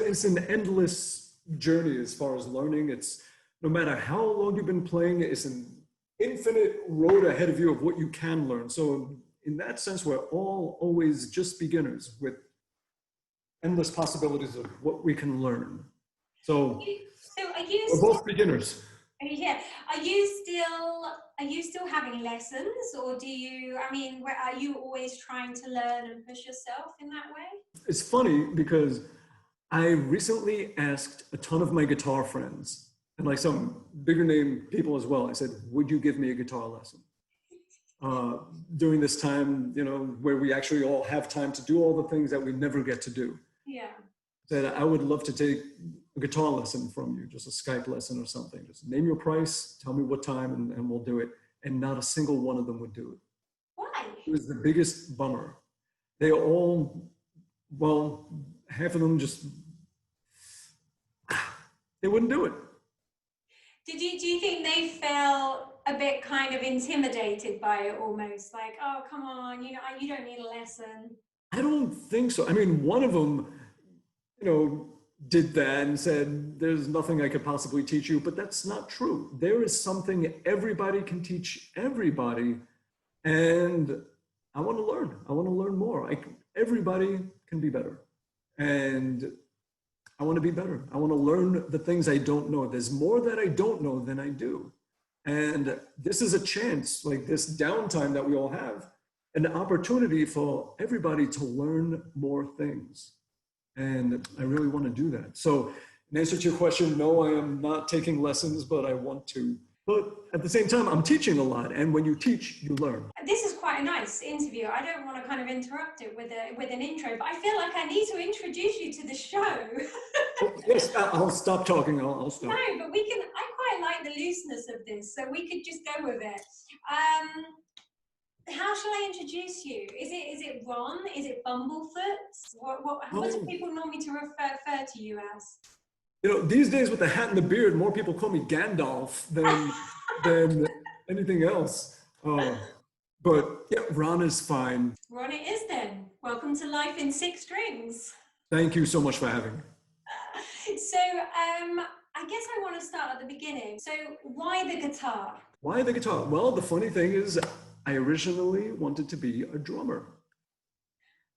it's an endless journey as far as learning. It's no matter how long you've been playing, it's an infinite road ahead of you of what you can learn. So in that sense, we're all always just beginners with endless possibilities of what we can learn. So we're both beginners. Yeah. Are you still having lessons, or do you, I mean, are you always trying to learn and push yourself in that way? It's funny because I recently asked a ton of my guitar friends and like some bigger name people as well. I said, would you give me a guitar lesson? During this time, you know, where we actually all have time to do all the things that we never get to do. Yeah. Said, I would love to take a guitar lesson from you, just a Skype lesson or something. Just name your price, tell me what time, and we'll do it. And not a single one of them would do it. Why? It was the biggest bummer. They all, well, half of them just, they wouldn't do it. Do you think they felt a bit kind of intimidated by it almost? Like, oh, come on, you know, you don't need a lesson. I don't think so. I mean, one of them, you know, did that and said, there's nothing I could possibly teach you, but that's not true. There is something everybody can teach everybody. And I want to learn. I want to learn more. Everybody can be better. And I want to be better. I want to learn the things I don't know. There's more that I don't know than I do. And this is a chance, like this downtime that we all have, an opportunity for everybody to learn more things. And I really want to do that. So in answer to your question, no, I am not taking lessons, but I want to. But at the same time, I'm teaching a lot. And when you teach, you learn. This is quite a nice interview. I don't want to kind of interrupt it with an intro, but I feel like I need to introduce you to the show. Oh, yes, I'll stop talking. I'll stop. No, but I quite like the looseness of this, so we could just go with it. How shall I introduce you? Is it Ron? Is it Bumblefoot? What do people normally refer to you as? You know, these days with the hat and the beard, more people call me Gandalf than anything else. But yeah, Ron is fine. Ron it is then. Welcome to Life in Six Strings. Thank you so much for having me. So I guess I want to start at the beginning. So why the guitar? Why the guitar? Well, the funny thing is, I originally wanted to be a drummer.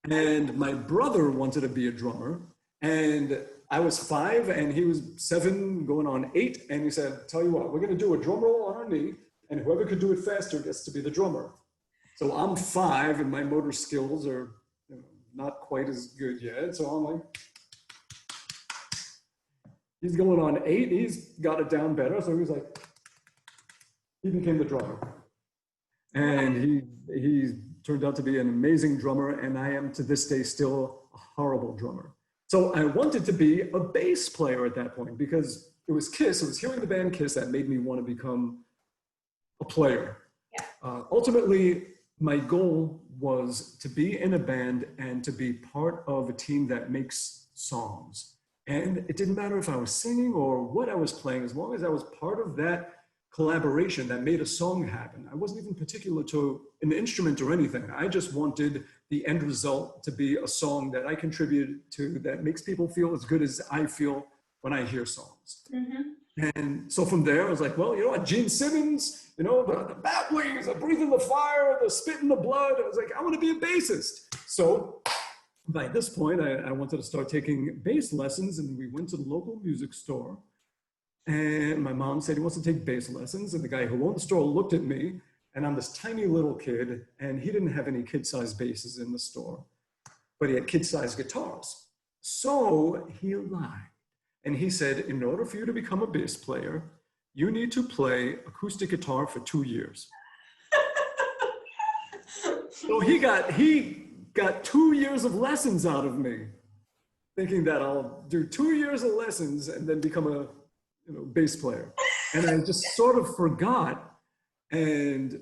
And my brother wanted to be a drummer. And I was 5 and he was 7 going on 8. And he said, tell you what, we're going to do a drum roll on our knee. And whoever could do it faster gets to be the drummer. So I'm 5 and my motor skills are, you know, not quite as good yet. So I'm like, he's going on 8. He's got it down better. So he was like, he became the drummer. And he turned out to be an amazing drummer, and I am to this day still a horrible drummer. So I wanted to be a bass player at that point because it was Kiss, it was hearing the band Kiss that made me want to become a player. Yeah. Ultimately, my goal was to be in a band and to be part of a team that makes songs. And it didn't matter if I was singing or what I was playing, as long as I was part of that collaboration that made a song happen. I wasn't even particular to an instrument or anything. I just wanted the end result to be a song that I contributed to that makes people feel as good as I feel when I hear songs. Mm-hmm. And so from there, I was like, well, you know what, Gene Simmons, you know, the bat wings, the breathing the fire, the spitting the blood. I was like, I want to be a bassist. So by this point, I wanted to start taking bass lessons, and we went to the local music store. And my mom said he wants to take bass lessons. And the guy who owned the store looked at me, and I'm this tiny little kid, and he didn't have any kid-sized basses in the store, but he had kid-sized guitars. So he lied. And he said, in order for you to become a bass player, you need to play acoustic guitar for 2 years. So he got 2 years of lessons out of me, thinking that I'll do 2 years of lessons and then become a bass player. And I just sort of forgot and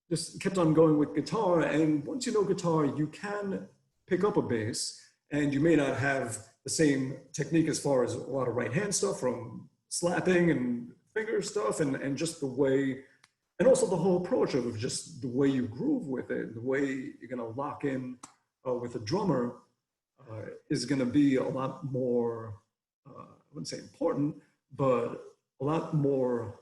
just kept on going with guitar. And once you know guitar, you can pick up a bass, and you may not have the same technique as far as a lot of right hand stuff from slapping and finger stuff, and just the way, and also the whole approach of just the way you groove with it, the way you're going to lock in with a drummer is going to be a lot more I wouldn't say important, but a lot more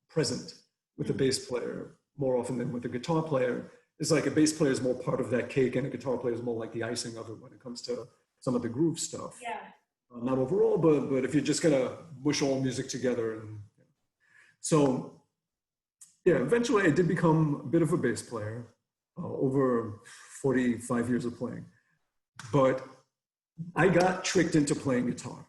present with the bass player more often than with the guitar player. It's like a bass player is more part of that cake and a guitar player is more like the icing of it when it comes to some of the groove stuff. Yeah. Not overall, but if you're just gonna mush all music together. And so, yeah, eventually I did become a bit of a bass player over 45 years of playing. But I got tricked into playing guitar.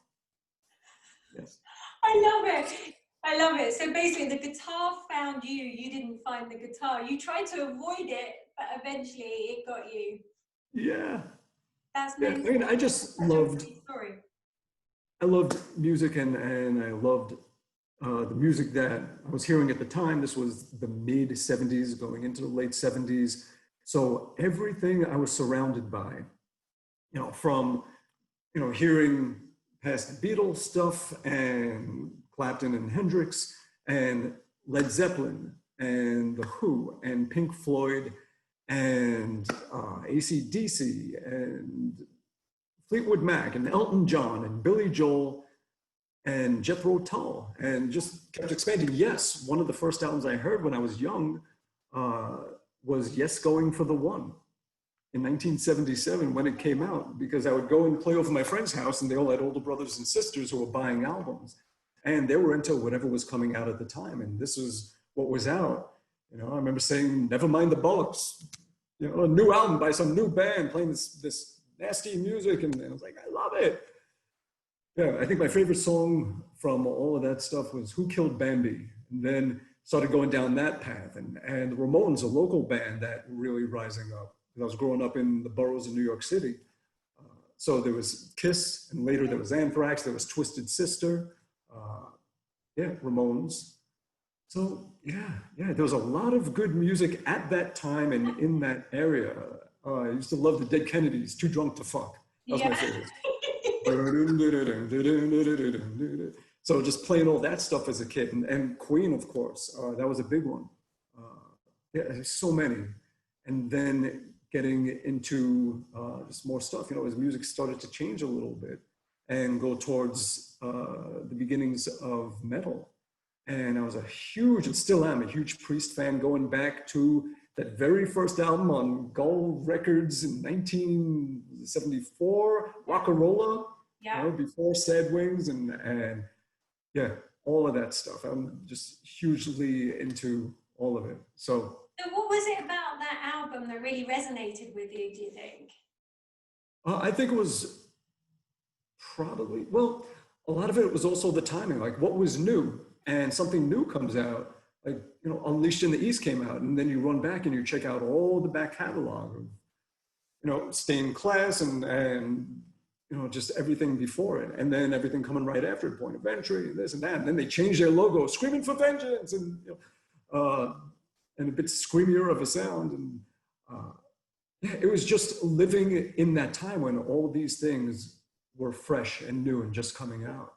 Yes. I love it. I love it. So basically, the guitar found you. You didn't find the guitar. You tried to avoid it, but eventually it got you. Yeah. That's Yeah. amazing. I mean, I just loved. Story. I loved music, and I loved the music that I was hearing at the time. This was the mid '70s, going into the late '70s. So everything I was surrounded by, from hearing past Beatles stuff and Clapton and Hendrix and Led Zeppelin and The Who and Pink Floyd and AC/DC and Fleetwood Mac and Elton John and Billy Joel and Jethro Tull, and just kept expanding. Yes, one of the first albums I heard when I was young was Yes, Going for the One in 1977 when it came out, because I would go and play over my friend's house and they all had older brothers and sisters who were buying albums, and they were into whatever was coming out at the time, and this was what was out. I remember saying, never mind the Bollocks, a new album by some new band playing this nasty music, and I was like, I love it. Yeah, I think my favorite song from all of that stuff was Who Killed Bambi, and then started going down that path, and the Ramones, a local band that were really rising up. I was growing up in the boroughs of New York City. So there was Kiss, and later there was Anthrax, there was Twisted Sister, Ramones. So yeah, there was a lot of good music at that time and in that area. I used to love the Dead Kennedys, Too Drunk to Fuck. That was my favorite. So just playing all that stuff as a kid, and Queen, of course, that was a big one. There's so many. And then getting into just more stuff, as music started to change a little bit and go towards the beginnings of metal. And I was and still am, a huge Priest fan, going back to that very first album on Gull Records in 1974, Rock'n'Rolla, before Sad Wings, and all of that stuff. I'm just hugely into all of it. So what was it about that album that really resonated with you, do you think? I think it was probably, a lot of it was also the timing, like what was new, and something new comes out, like, Unleashed in the East came out, and then you run back and you check out all the back catalog of, Stained Class and just everything before it, and then everything coming right after it, Point of Entry, and this and that, and then they changed their logo, Screaming for Vengeance, and and a bit screamier of a sound, and it was just living in that time when all these things were fresh and new and just coming out.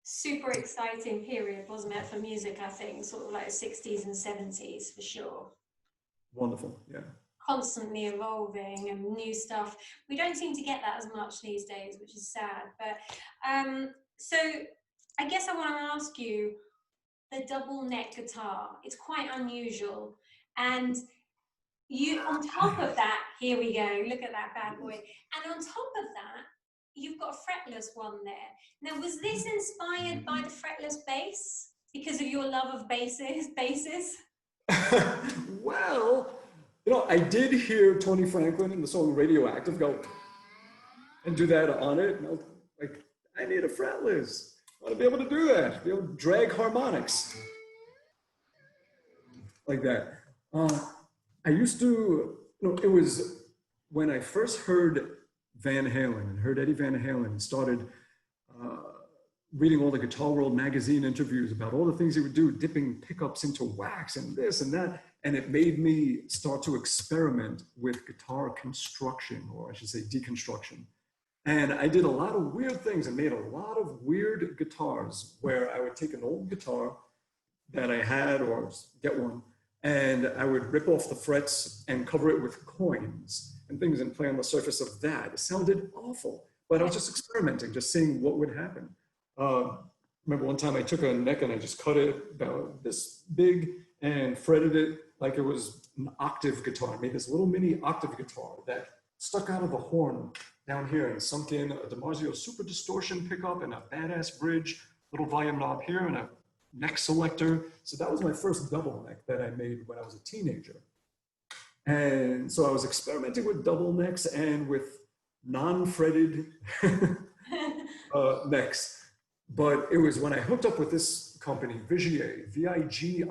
Super exciting period, wasn't it, for music? I think sort of like 60s and 70s for sure. Wonderful, yeah. Constantly evolving and new stuff. We don't seem to get that as much these days, which is sad. But so I guess I want to ask you, the double neck guitar, it's quite unusual, and you, on top of that, here we go, look at that bad boy, and on top of that you've got a fretless one there. Now, was this inspired by the fretless bass because of your love of basses? Well, I did hear Tony Franklin in the song Radioactive go and do that on it, and I was like, I need a fretless. I want to be able to do that, be able to drag harmonics like that. I used to, it was when I first heard Van Halen and heard Eddie Van Halen and started reading all the Guitar World magazine interviews about all the things he would do, dipping pickups into wax and this and that. And it made me start to experiment with guitar construction, or I should say deconstruction. And I did a lot of weird things and made a lot of weird guitars where I would take an old guitar that I had, or get one, and I would rip off the frets and cover it with coins and things and play on the surface of that. It sounded awful, but I was just experimenting, just seeing what would happen. Remember one time I took a neck and I just cut it about this big and fretted it like it was an octave guitar. I made this little mini octave guitar that stuck out of a horn down here and sunk in a DiMarzio super distortion pickup and a badass bridge, little volume knob here and a neck selector. So that was my first double neck that I made when I was a teenager. And so I was experimenting with double necks and with non-fretted necks. But it was when I hooked up with this company, Vigier, Vigier.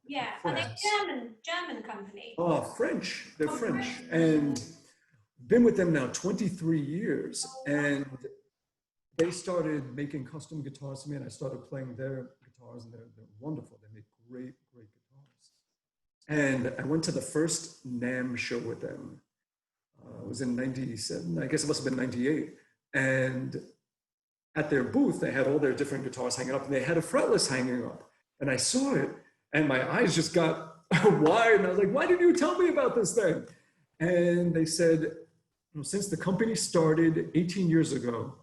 Yeah, are they German company? Oh, French. They're French. And been with them now 23 years. And they started making custom guitars to me, and I started playing their guitars, and they're wonderful. They make great, great guitars. And I went to the first NAMM show with them. It was in 97, I guess it must have been 98. And at their booth, they had all their different guitars hanging up, and they had a Fretless hanging up. And I saw it, and my eyes just got wide, and I was like, why didn't you tell me about this thing? And they said, since the company started 18 years ago,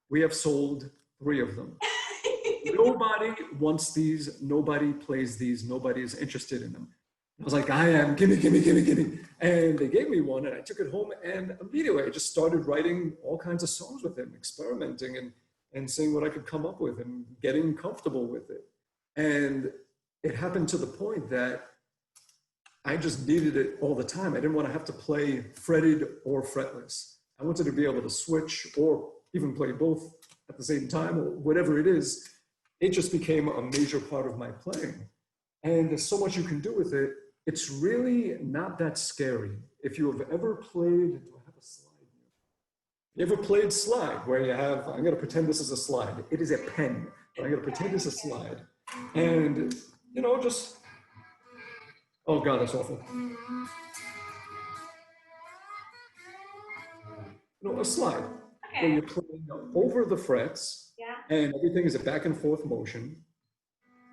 we have sold 3 of them. Nobody wants these, nobody plays these, nobody is interested in them. I was like, I am, gimme, gimme, gimme, gimme. And they gave me one, and I took it home, and immediately I just started writing all kinds of songs with them, experimenting and seeing what I could come up with and getting comfortable with it. And it happened to the point that I just needed it all the time. I didn't want to have to play fretted or fretless. I wanted to be able to switch or even play both at the same time or whatever it is. It just became a major part of my playing. And there's so much you can do with it. It's really not that scary. If you have ever played, do I have a slide here? You ever played slide where you have, I'm gonna pretend this is a slide. It is a pen, but I'm gonna pretend it's a slide. And, just, oh God, that's awful. A slide. Okay. Where you're playing over the frets, and everything is a back and forth motion.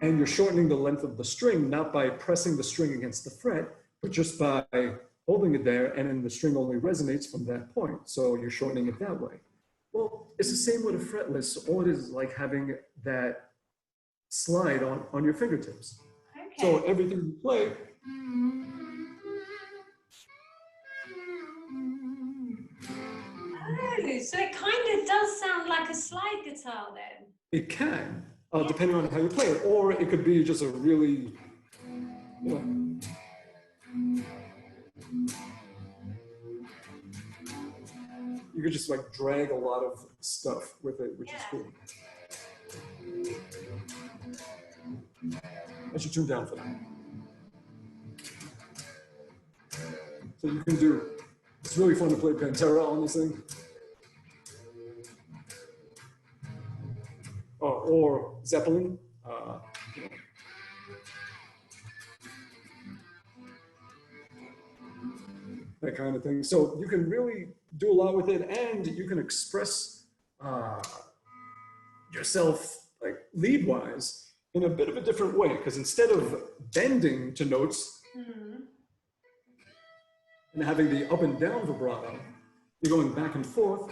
And you're shortening the length of the string, not by pressing the string against the fret, but just by holding it there, and then the string only resonates from that point. So you're shortening it that way. Well, it's the same with a fretless. All it is like having that slide on your fingertips. Okay. So everything you play, oh, so it kind of does sound like a slide guitar then. It can. Depending on how you play it, or it could be just a really, you could just like drag a lot of stuff with it, which is cool. I should tune down for that. So you can do, it's really fun to play Pantera on this thing. Or Zeppelin, that kind of thing. So you can really do a lot with it, and you can express yourself like lead-wise in a bit of a different way, because instead of bending to notes and having the up and down vibrato, you're going back and forth.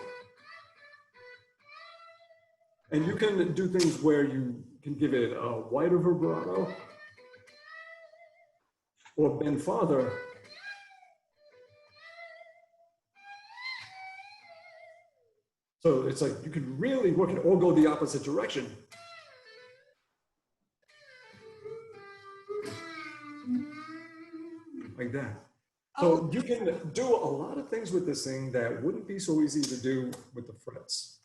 And you can do things where you can give it a wider vibrato or bend farther. So it's like you can really work it or go the opposite direction. Like that. So you can do a lot of things with this thing that wouldn't be so easy to do with the frets.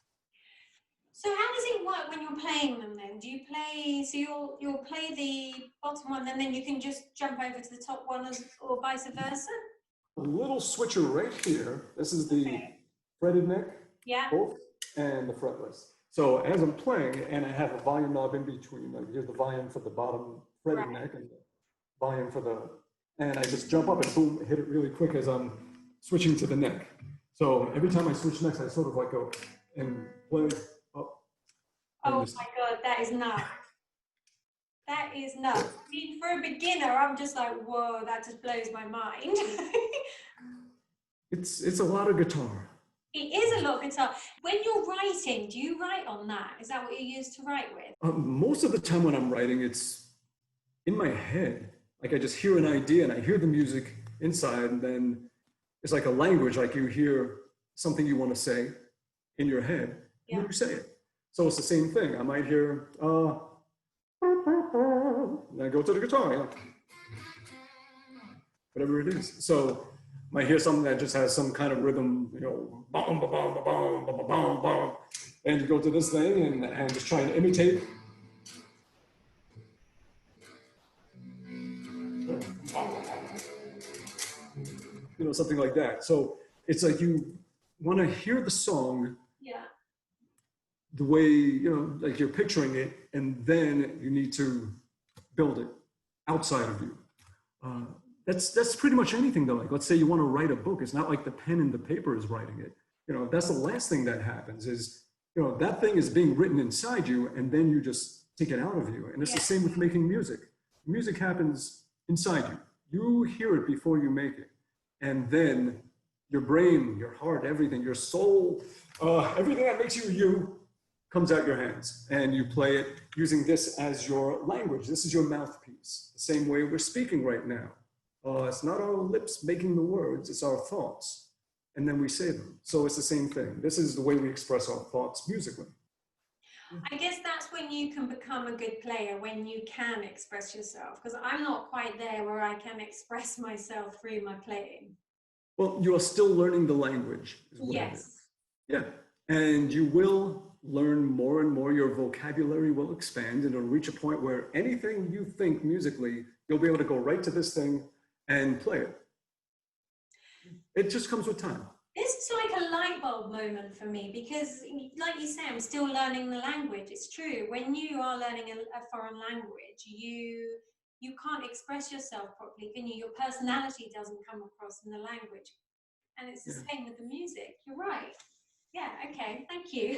So how does it work when you're playing them then? Do you play, so you'll play the bottom one and then you can just jump over to the top one or vice versa? A little switcher right here. This is the fretted neck, both, and the fretless. So as I'm playing, and I have a volume knob in between, like here's the volume for the bottom fretted neck and the volume for the, and I just jump up and boom, hit it really quick as I'm switching to the neck. So every time I switch necks, I sort of like go and play. Oh my God, that is nuts. That is nuts. I mean, for a beginner, I'm just like, whoa, that just blows my mind. It's a lot of guitar. It is a lot of guitar. When you're writing, do you write on that? Is that what you use to write with? Most of the time when I'm writing, it's in my head. Like I just hear an idea and I hear the music inside, and then it's like a language, like you hear something you want to say in your head, and then you say it. So it's the same thing. I might hear, and I go to the guitar, whatever it is. So I might hear something that just has some kind of rhythm, bum, ba, bum, ba, bum, ba, ba, bum, bum. And you go to this thing and just try and imitate. Something like that. So it's like you want to hear the song the way, like you're picturing it, and then you need to build it outside of you. That's pretty much anything though. Like, let's say you want to write a book. It's not like the pen and the paper is writing it. That's the last thing that happens is, that thing is being written inside you, and then you just take it out of you. And it's the same with making music. Music happens inside you. You hear it before you make it. And then your brain, your heart, everything, your soul, everything that makes you you comes out your hands, and you play it using this as your language. This is your mouthpiece. The same way we're speaking right now. It's not our lips making the words, it's our thoughts. And then we say them. So it's the same thing. This is the way we express our thoughts musically. I guess that's when you can become a good player, when you can express yourself. Because I'm not quite there where I can express myself through my playing. Well, you are still learning the language. Is what it is. Yeah. And you will learn more and more. Your vocabulary will expand, and it'll reach a point where anything you think musically, you'll be able to go right to this thing and play it. It just comes with time. This is like a light bulb moment for me, because like you say, I'm still learning the language. It's true. When you are learning a foreign language, you can't express yourself properly, can you? Your personality doesn't come across in the language. And it's the same with the music. You're right. Yeah, okay, thank you.